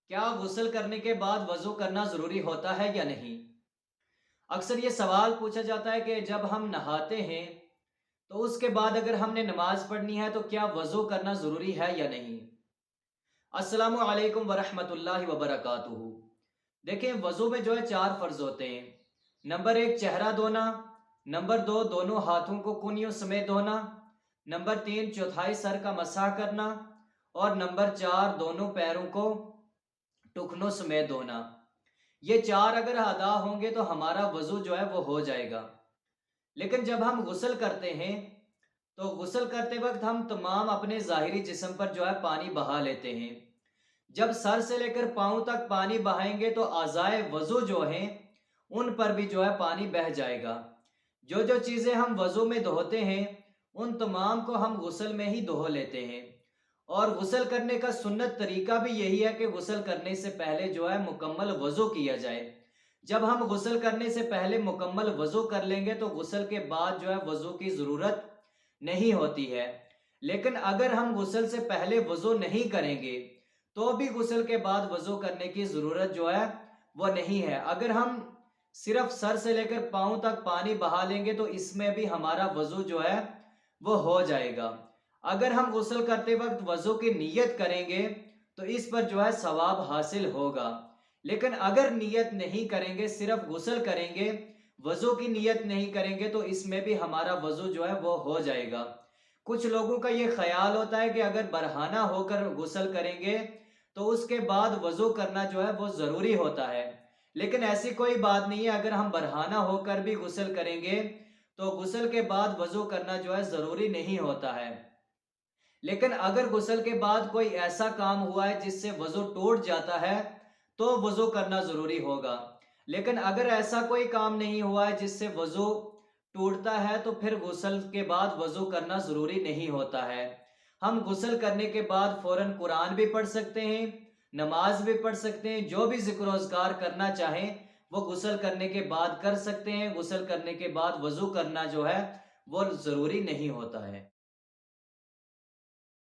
क्या गुस्ल करने के बाद वज़ू करना ज़रूरी होता है या नहीं? अक्सर ये सवाल पूछा जाता है कि जब हम नहाते हैं, तो उसके बाद अगर हमने नमाज़ पढ़नी है तो क्या वज़ू करना ज़रूरी है या नहीं? अस्सलामु अलैकुम वरहमतुल्लाहि वबरकातुहू। देखिए, वज़ू में जो है 4 फ़र्ज़ होते हैं। नंबर 1 चेहरा धोना, नंबर 2 दोनों हाथों को कूनियों समेत धोना, नंबर 3 चौथाई सर का मसाह करना और नंबर 4 दोनों पैरों को टुकनों समेत धोना। ये 4 अगर अदा होंगे तो हमारा वज़ू जो है वो हो जाएगा। लेकिन जब हम गुस्ल करते हैं, तो गुस्ल करते वक़्त हम तमाम अपने ज़ाहिरी जिस्म पर जो है पानी बहा लेते हैं। जब सर से लेकर पाँव तक पानी बहाएँगे तो अज़ाए वज़ू जो हैं, उन पर भी जो है पानी बह जाएगा। जो चीज़ें हम वज़ू में धोते हैं, उन तमाम को हम गुस्ल में ही धो लेते हैं। और गुस्ल करने का सुन्नत तरीका भी यही है कि गुस्ल करने से पहले जो है मुकम्मल वज़ू किया जाए। जब हम गुस्ल करने से पहले मुकम्मल वज़ू कर लेंगे तो गुस्ल के बाद जो है वज़ू की ज़रूरत नहीं होती है। लेकिन अगर हम गुस्ल से पहले वज़ू नहीं करेंगे, तो भी गुस्ल के बाद वज़ू करने की ज़रूरत जो है वो नहीं है। अगर हम सिर्फ सर से लेकर पाँव तक पानी बहा लेंगे तो इसमें भी हमारा वज़ू जो है वो हो जाएगा। अगर हम गुस्ल करते वक्त वज़ू की नीयत करेंगे तो इस पर जो है सवाब हासिल होगा। लेकिन अगर नीयत नहीं करेंगे, सिर्फ गुस्ल करेंगे, वज़ू की नीयत नहीं करेंगे तो इसमें भी हमारा वज़ू जो है वो हो जाएगा। कुछ लोगों का ये ख्याल होता है कि अगर बरहाना होकर गुस्ल करेंगे तो उसके बाद वज़ू करना जो है वो ज़रूरी होता है। लेकिन ऐसी कोई बात नहीं है। अगर हम बरहाना होकर भी गुस्ल करेंगे तो गुस्ल के बाद वज़ू करना जो है ज़रूरी नहीं होता है। लेकिन अगर गुस्ल के बाद कोई ऐसा काम हुआ है जिससे वज़ू टूट जाता है, तो वज़ू करना ज़रूरी होगा। लेकिन अगर ऐसा कोई काम नहीं हुआ है जिससे वज़ू टूटता है, तो फिर गुस्ल के बाद वज़ू करना ज़रूरी नहीं होता है। हम गुस्ल करने के बाद फ़ौरन कुरान भी पढ़ सकते हैं, नमाज भी पढ़ सकते हैं, जो भी ज़िक्र अज़कार करना चाहें, वो गुस्ल करने के बाद कर सकते हैं। गुस्ल करने के बाद वज़ू करना जो है, वो ज़रूरी नहीं होता है।